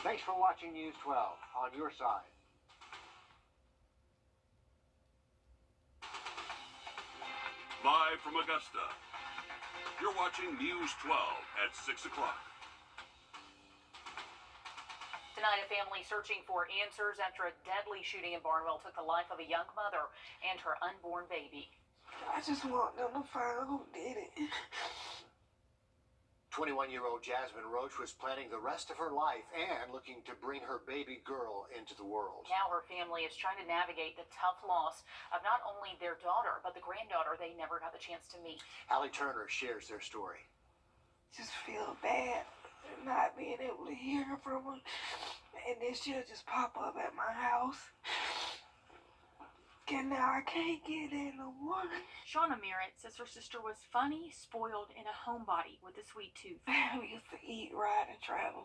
Thanks for watching News 12 on your side. Live from Augusta, you're watching News 12 at 6 o'clock. Tonight, a family searching for answers after a deadly shooting in Barnwell took the life of a young mother and her unborn baby. I just want them to find who did it. 21-year-old Jasmine Roach was planning the rest of her life and looking to bring her baby girl into the world. Now her family is trying to navigate the tough loss of not only their daughter, but the granddaughter they never got the chance to meet. Allie Turner shares their story. Just feel bad not being able to hear from her, and then she'll just pop up at my house. And now I can't get in no more. Shauna Merritt says her sister was funny, spoiled, and a homebody with a sweet tooth. We used to eat, ride, and travel.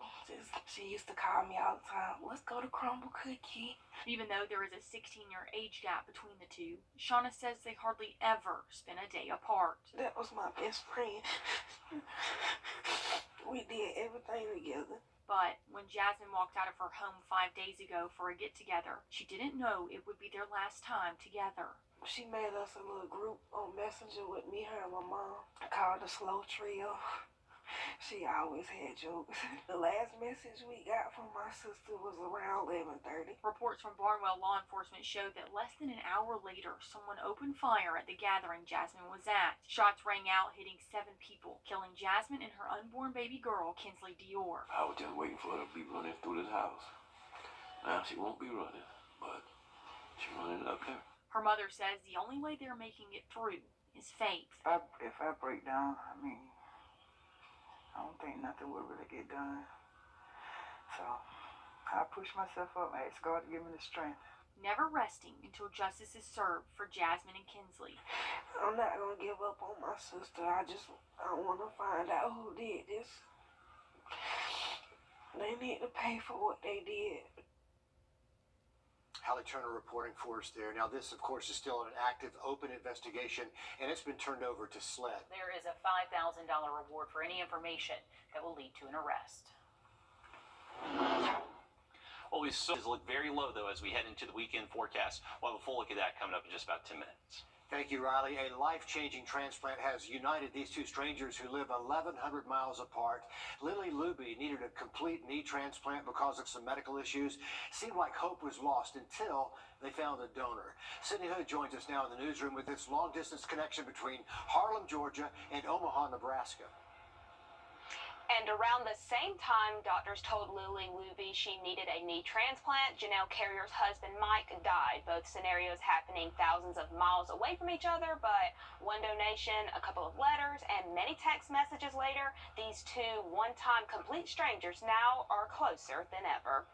She used to call me all the time, let's go to Crumble Cookie. Even though there is a 16-year age gap between the two, Shauna says they hardly ever spend a day apart. That was my best friend. We did everything together. But when Jasmine walked out of her home 5 days ago for a get-together, she didn't know it would be their last time together. She made us a little group on Messenger with me, her, and my mom, called the Slow Trio. She always had jokes. The last message we got from my sister was around 11:30. Reports from Barnwell law enforcement showed that less than an hour later, someone opened fire at the gathering Jasmine was at. Shots rang out, hitting 7 people, killing Jasmine and her unborn baby girl, Kinsley Dior. I was just waiting for her to be running through this house. Now she won't be running, but she's running up there. Her mother says the only way they're making it through is faith. If I break down, I don't think nothing will really get done. So I push myself up and ask God to give me the strength. Never resting until justice is served for Jasmine and Kinsley. I'm not going to give up on my sister. I want to find out who did this. They need to pay for what they did. Allie Turner reporting for us there. Now, this, of course, is still an active, open investigation, and it's been turned over to SLED. There is a $5,000 reward for any information that will lead to an arrest. Well, we look very low, though, as we head into the weekend forecast. We'll have a full look at that coming up in just about 10 minutes. Thank you, Riley. A life-changing transplant has united these two strangers who live 1,100 miles apart. Lily Luby needed a complete knee transplant because of some medical issues. Seemed like hope was lost until they found a donor. Sydney Hood joins us now in the newsroom with this long-distance connection between Harlem, Georgia, and Omaha, Nebraska. And around the same time, doctors told Lily Luby she needed a knee transplant, Janelle Carrier's husband, Mike, died. Both scenarios happening thousands of miles away from each other, but one donation, a couple of letters, and many text messages later, these two one-time complete strangers now are closer than ever.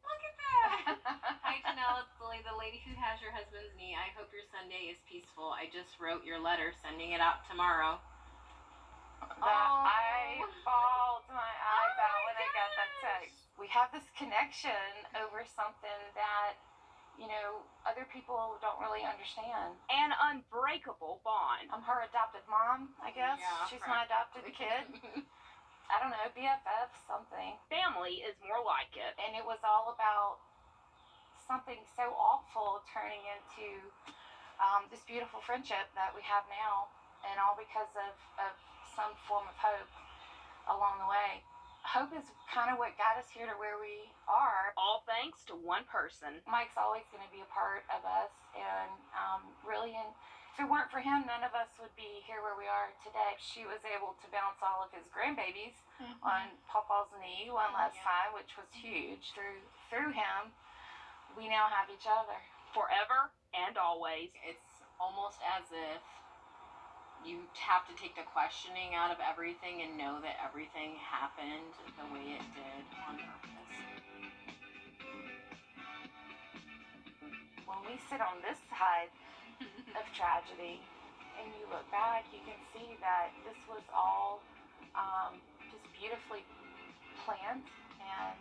Look at that! Hi, Janelle. It's Lily, the lady who has your husband's knee. I hope your Sunday is peaceful. I just wrote your letter, sending it out tomorrow. I bawled my eyes out when I got that text. We have this connection over something that, other people don't really understand. An unbreakable bond. I'm her adopted mom, I guess. Yeah, She's right. my adopted kid. I don't know, BFF, something. Family is more like it. And it was all about something so awful turning into this beautiful friendship that we have now, and all because of some form of hope along the way. Hope is kind of what got us here to where we are. All thanks to one person. Mike's always going to be a part of us, and if it weren't for him, none of us would be here where we are today. She was able to bounce all of his grandbabies on Pawpaw's knee one last time, which was huge. Through him, we now have each other. Forever and always. It's almost as if you have to take the questioning out of everything and know that everything happened the way it did on purpose. When we sit on this side of tragedy and you look back, you can see that this was all just beautifully planned and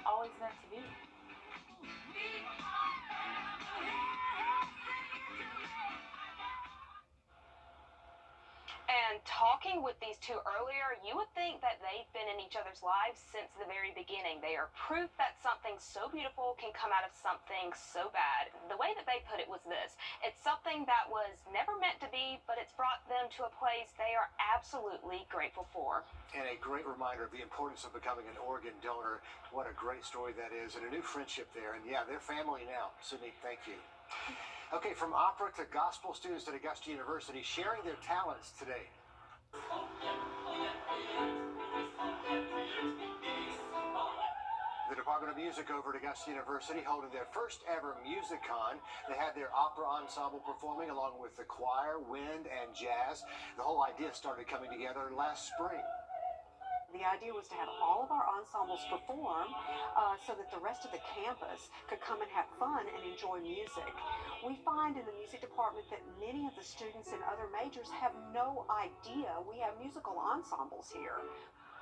always meant to be. And talking with these two earlier, you would think that they've been in each other's lives since the very beginning. They are proof that something so beautiful can come out of something so bad. The way that they put it was this: it's something that was never meant to be, but it's brought them to a place they are absolutely grateful for. And a great reminder of the importance of becoming an organ donor. What a great story that is, and a new friendship there. And yeah, they're family now. Sydney, thank you. Okay, from opera to gospel, students at Augusta University sharing their talents today. The Department of Music over at Augusta University holding their first ever MusicCon. They had their opera ensemble performing along with the choir, wind, and jazz. The whole idea started coming together last spring. The idea was to have all of our ensembles perform so that the rest of the campus could come and have fun and enjoy music. We find in the music department that many of the students in other majors have no idea we have musical ensembles here.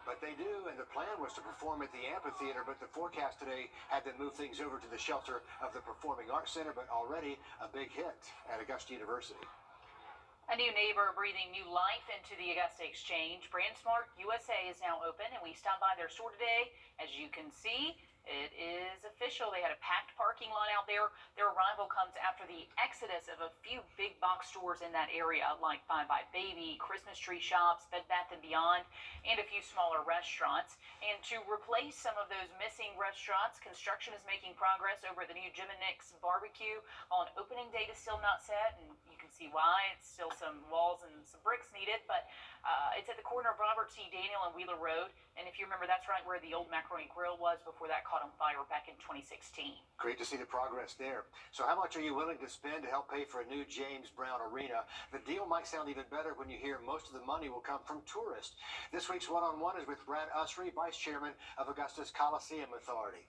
But they do, and the plan was to perform at the amphitheater, but the forecast today had them move things over to the shelter of the Performing Arts Center, but already a big hit at Augusta University. A new neighbor breathing new life into the Augusta Exchange. BrandSmart USA is now open, and we stopped by their store today. As you can see, it is official. They had a packed parking lot out there. Their arrival comes after the exodus of a few big box stores in that area, like Bye Bye Baby, Christmas tree shops, Bed Bath & Beyond, and a few smaller restaurants. And to replace some of those missing restaurants, construction is making progress over the new Jim and Nick's barbecue. On opening date is still not set, and you can see why. It's still some walls and some bricks needed, but it's at the corner of Robert C. Daniel and Wheeler Road. And if you remember, that's right where the old Macaroni Grill was before that caught on fire back in 2016. Great to see the progress there. So how much are you willing to spend to help pay for a new James Brown Arena? The deal might sound even better when you hear most of the money will come from tourists. This week's one-on-one is with Brad Usry, Vice Chairman of Augusta's Coliseum Authority.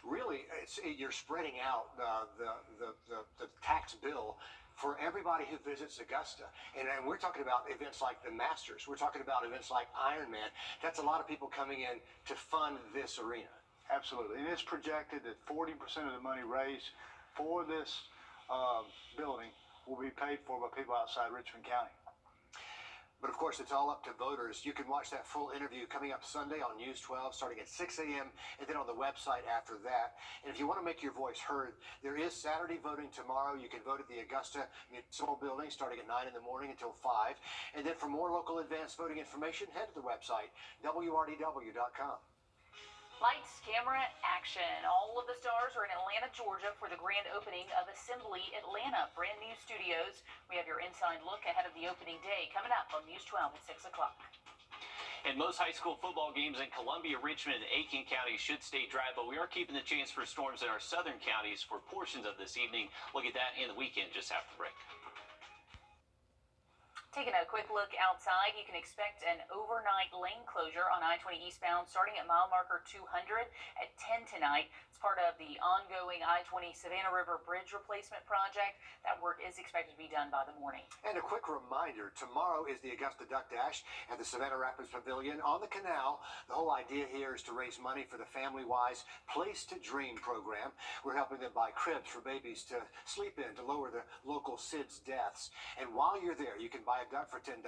Really, you're spreading out the tax bill for everybody who visits Augusta. And we're talking about events like the Masters. We're talking about events like Ironman. That's a lot of people coming in to fund this arena. Absolutely. And it's projected that 40% of the money raised for this building will be paid for by people outside Richmond County. But of course, it's all up to voters. You can watch that full interview coming up Sunday on News 12, starting at 6 a.m., and then on the website after that. And if you want to make your voice heard, there is Saturday voting tomorrow. You can vote at the Augusta Municipal Building starting at 9 in the morning until 5. And then for more local advanced voting information, head to the website, wrdw.com. Lights, camera, action. All of the stars are in Atlanta, Georgia for the grand opening of Assembly Atlanta. Brand new studios. We have your inside look ahead of the opening day coming up on News 12 at 6 o'clock. And most high school football games in Columbia, Richmond, and Aiken counties should stay dry, but we are keeping the chance for storms in our southern counties for portions of this evening. Look at that in the weekend just after the break. Taking a quick look outside, you can expect an overnight lane closure on I-20 eastbound starting at mile marker 200 at 10 tonight. It's part of the ongoing I-20 Savannah River Bridge replacement project. That work is expected to be done by the morning. And a quick reminder, tomorrow is the Augusta Duck Dash at the Savannah Rapids Pavilion on the canal. The whole idea here is to raise money for the Family-Wise Place to Dream program. We're helping them buy cribs for babies to sleep in to lower the local SIDS deaths. And while you're there, you can buy a duck for $10.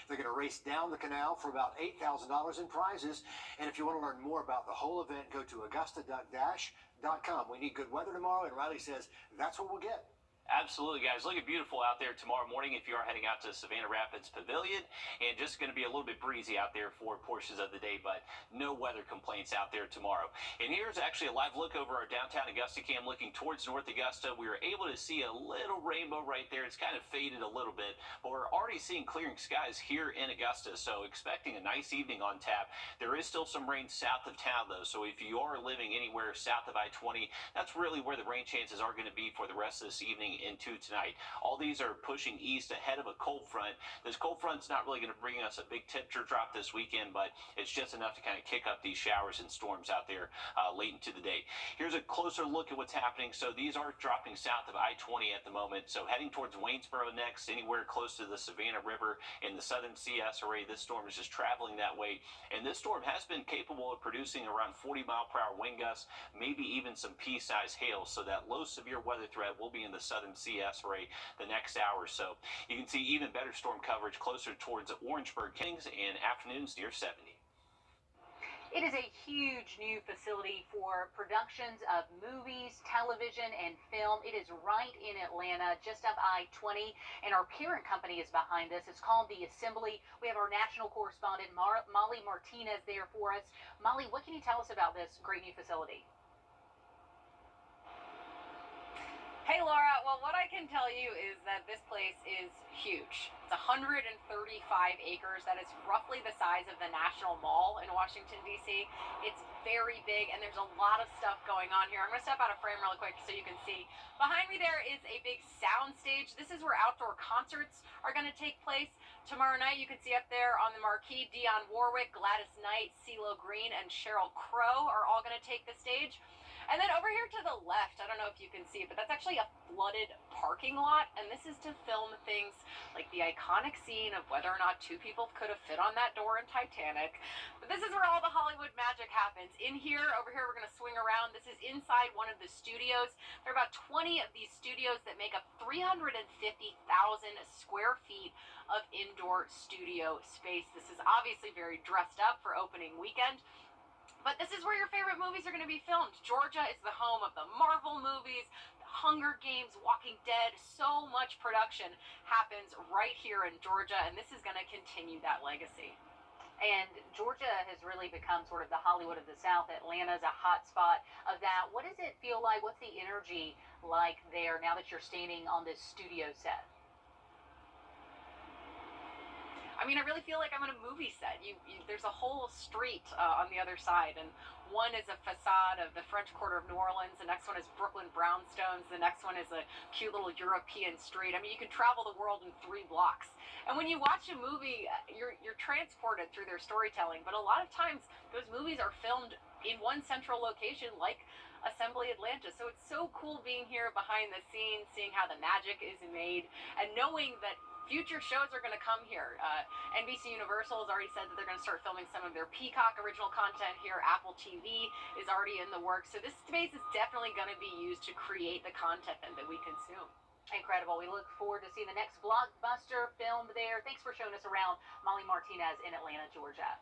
They're going to race down the canal for about $8,000 in prizes. And if you want to learn more about the whole event, go to AugustaDuckDash.com. We need good weather tomorrow, and Riley says that's what we'll get. Absolutely, guys. Looking beautiful out there tomorrow morning if you are heading out to Savannah Rapids Pavilion. And just going to be a little bit breezy out there for portions of the day, but no weather complaints out there tomorrow. And here's actually a live look over our downtown Augusta cam looking towards North Augusta. We were able to see a little rainbow right there. It's kind of faded a little bit, but we're already seeing clearing skies here in Augusta, so expecting a nice evening on tap. There is still some rain south of town, though, so if you are living anywhere south of I-20, that's really where the rain chances are going to be for the rest of this evening into tonight. All these are pushing east ahead of a cold front. This cold front's not really going to bring us a big temperature drop this weekend, but it's just enough to kind of kick up these showers and storms out there late into the day. Here's a closer look at what's happening. So these are dropping south of I-20 at the moment. So heading towards Waynesboro next, anywhere close to the Savannah River in the southern CSRA, this storm is just traveling that way. And this storm has been capable of producing around 40-mile-per-hour wind gusts, maybe even some pea-sized hail. So that low severe weather threat will be in the southern RMCS for the next hour or so. You can see even better storm coverage closer towards Orangeburg Kings and afternoons near 70. It is a huge new facility for productions of movies, television, and film. It is right in Atlanta, just up I-20, and our parent company is behind this. It's called The Assembly. We have our national correspondent, Molly Martinez, there for us. Molly, what can you tell us about this great new facility? Hey Laura, well what I can tell you is that this place is huge. It's 135 acres. That is roughly the size of the National Mall in Washington, D.C. It's very big and there's a lot of stuff going on here. I'm going to step out of frame really quick so you can see. Behind me there is a big sound stage. This is where outdoor concerts are going to take place. Tomorrow night you can see up there on the marquee Dionne Warwick, Gladys Knight, CeeLo Green, and Sheryl Crow are all going to take the stage. And then over here to the left, I don't know if you can see it, but that's actually a flooded parking lot. And this is to film things like the iconic scene of whether or not two people could have fit on that door in Titanic. But this is where all the Hollywood magic happens. In here, over here, we're going to swing around. This is inside one of the studios. There are about 20 of these studios that make up 350,000 square feet of indoor studio space. This is obviously very dressed up for opening weekend. But this is where your favorite movies are going to be filmed. Georgia is the home of the Marvel movies, the Hunger Games, Walking Dead. So much production happens right here in Georgia, and this is going to continue that legacy. And Georgia has really become sort of the Hollywood of the South. Atlanta is a hot spot of that. What does it feel like? What's the energy like there now that you're standing on this studio set? I mean, I really feel like I'm in a movie set. There's a whole street on the other side, and one is a facade of the French Quarter of New Orleans. The next one is Brooklyn brownstones. The next one is a cute little European street. I mean, you can travel the world in 3 blocks. And when you watch a movie, you're transported through their storytelling. But a lot of times, those movies are filmed in one central location, like Assembly Atlanta. So it's so cool being here behind the scenes, seeing how the magic is made, and knowing that future shows are going to come here. NBC Universal has already said that they're going to start filming some of their Peacock original content here. Apple TV is already in the works. So this space is definitely going to be used to create the content that we consume. Incredible. We look forward to seeing the next blockbuster filmed there. Thanks for showing us around. Molly Martinez in Atlanta, Georgia.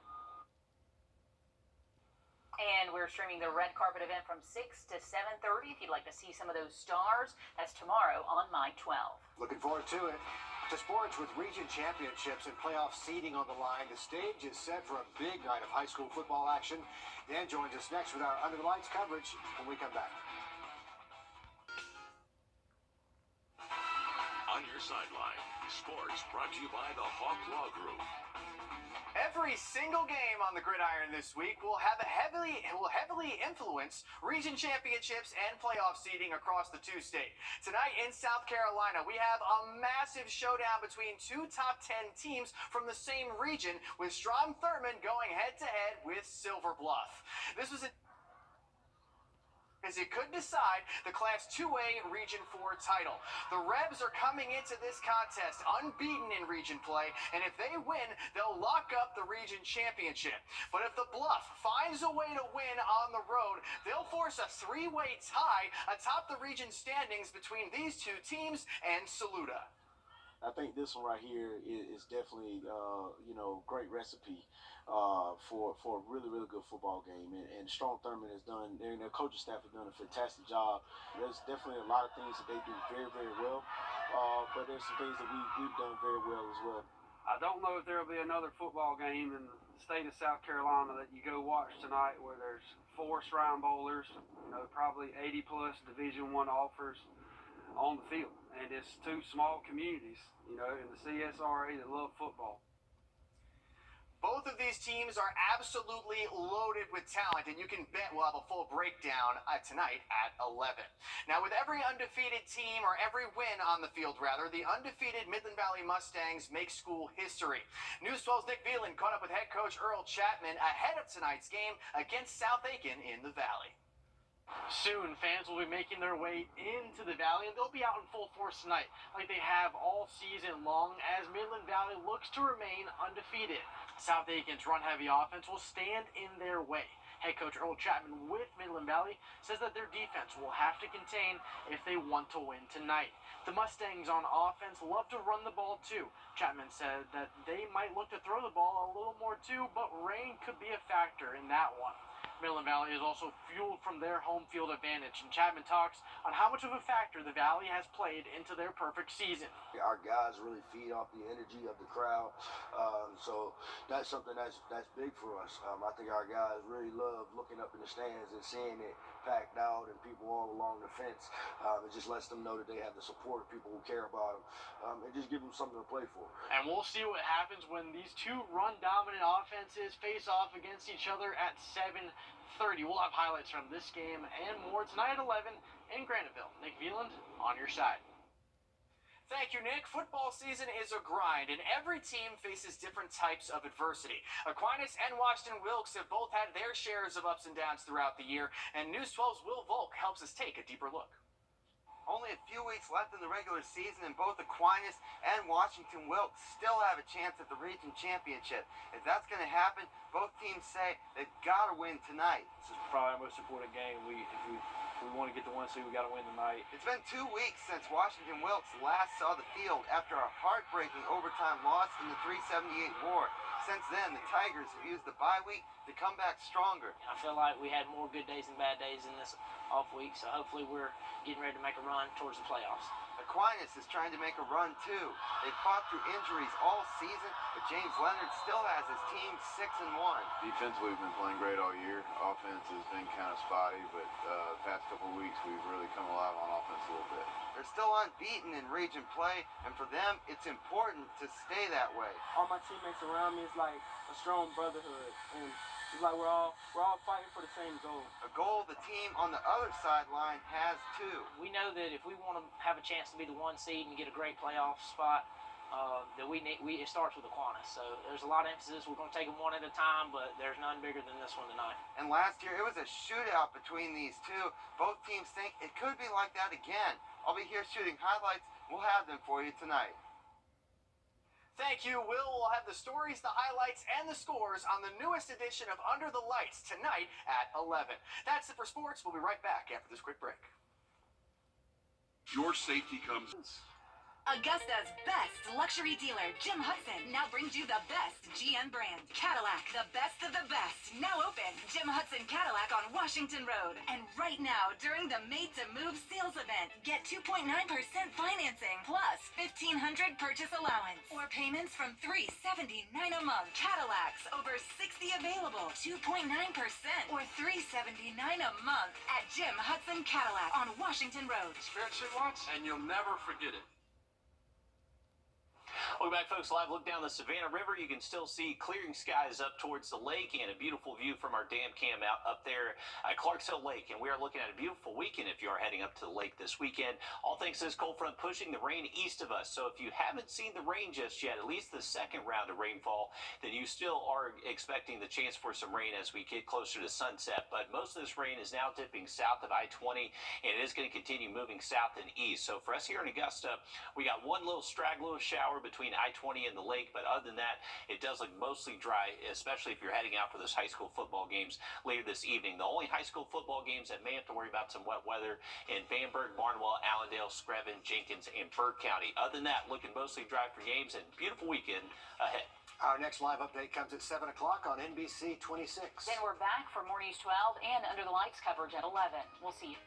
And we're streaming the red carpet event from 6 to 7:30. If you'd like to see some of those stars, that's tomorrow on My 12. Looking forward to it. To sports with region championships and playoff seeding on the line, the stage is set for a big night of high school football action. Dan joins us next with our Under the Lights coverage when we come back. On your sideline, sports brought to you by the Hawk Law Group. Every single game on the gridiron this week will heavily influence region championships and playoff seeding across the 2-state. Tonight in South Carolina, we have a massive showdown between 2 top 10 teams from the same region, with Strom-Thurmond going head-to-head with Silver Bluff. This was as it could decide the Class 2A Region 4 title. The Rebs are coming into this contest unbeaten in region play, and if they win, they'll lock up the region championship. But if the Bluff finds a way to win on the road, they'll force a 3-way tie atop the region standings between these 2 teams and Saluda. I think this one right here is definitely, great recipe for a really, really good football game. And Strom-Thurmond has done, and their coaching staff has done a fantastic job. There's definitely a lot of things that they do very, very well, but there's some things that we've done very well as well. I don't know if there will be another football game in the state of South Carolina that you go watch tonight where there's 4 Shrine Bowlers, probably 80-plus Division I offers on the field. And it's 2 small communities, in the CSRA that love football. Both of these teams are absolutely loaded with talent, and you can bet we'll have a full breakdown tonight at 11. Now, with every undefeated team, or every win on the field, rather, the undefeated Midland Valley Mustangs make school history. News 12's Nick Veland caught up with head coach Earl Chapman ahead of tonight's game against South Aiken in the Valley. Soon, fans will be making their way into the Valley, and they'll be out in full force tonight, like they have all season long, as Midland Valley looks to remain undefeated. South Aiken's run-heavy offense will stand in their way. Head coach Earl Chapman with Midland Valley says that their defense will have to contain if they want to win tonight. The Mustangs on offense love to run the ball too. Chapman said that they might look to throw the ball a little more too, but rain could be a factor in that one. Midland Valley is also fueled from their home field advantage, and Chapman talks on how much of a factor the Valley has played into their perfect season. Our guys really feed off the energy of the crowd, so that's something that's big for us. I think our guys really love looking up in the stands and seeing it packed out and people all along the fence. It just lets them know that they have the support of people who care about them, and just give them something to play for. And we'll see what happens when these two run-dominant offenses face off against each other at 7:30. We'll have highlights from this game and more tonight at 11 in Graniteville. Nick Veland on your side. Thank you, Nick. Football season is a grind, and every team faces different types of adversity. Aquinas and Washington Wilkes have both had their shares of ups and downs throughout the year, and News 12's Will Volk helps us take a deeper look. Only a few weeks left in the regular season, and both Aquinas and Washington Wilkes still have a chance at the region championship. If that's going to happen, both teams say they've got to win tonight. This is probably our most important game. If we want to get the 1 seed, we got to win tonight. It's been 2 weeks since Washington Wilkes last saw the field after a heartbreaking overtime loss in the 378 War. Since then, the Tigers have used the bye week to come back stronger. I feel like we had more good days than bad days in this off week, so hopefully we're getting ready to make a run towards the playoffs. Aquinas is trying to make a run too. They've fought through injuries all season, but James Leonard still has his team 6-1. Defensively, we've been playing great all year. Offense has been kind of spotty, but the past couple of weeks we've really come alive on offense a little bit. They're still unbeaten in region play, and for them, it's important to stay that way. All my teammates around me is like a strong brotherhood, and it's like we're all fighting for the same goal. A goal the team on the other sideline has too. We know that if we want to have a chance to be the 1 seed and get a great playoff spot, that it starts with Aquinas. So there's a lot of emphasis. We're going to take them one at a time, but there's none bigger than this one tonight. And last year, it was a shootout between these two. Both teams think it could be like that again. I'll be here shooting highlights. We'll have them for you tonight. Thank you, Will. We'll have the stories, the highlights, and the scores on the newest edition of Under the Lights tonight at 11. That's it for sports. We'll be right back after this quick break. Your safety comes. Augusta's best luxury dealer, Jim Hudson, now brings you the best GM brand, Cadillac, the best of the best. Now open, Jim Hudson Cadillac on Washington Road. And right now, during the Made to Move sales event, get 2.9% financing plus $1,500 purchase allowance or payments from $379 a month. Cadillacs, over 60 available, 2.9% or $379 a month at Jim Hudson Cadillac on Washington Road. Experience it once, and you'll never forget it. Welcome back, folks. Live look down the Savannah River. You can still see clearing skies up towards the lake and a beautiful view from our dam cam out up there at Clarks Hill Lake. And we are looking at a beautiful weekend if you are heading up to the lake this weekend. All thanks to this cold front pushing the rain east of us. So if you haven't seen the rain just yet, at least the second round of rainfall, then you still are expecting the chance for some rain as we get closer to sunset. But most of this rain is now dipping south of I-20, and it is going to continue moving south and east. So for us here in Augusta, we got one little straggler shower between I-20 and the lake, but other than that, it does look mostly dry, especially if you're heading out for those high school football games later this evening. The only high school football games that may have to worry about some wet weather in Bamberg, Barnwell, Allendale, Screven, Jenkins, and Burke County. Other than that, looking mostly dry for games and beautiful weekend ahead. Our next live update comes at 7 o'clock on NBC 26. Then we're back for More News 12 and Under the Lights coverage at 11. We'll see you.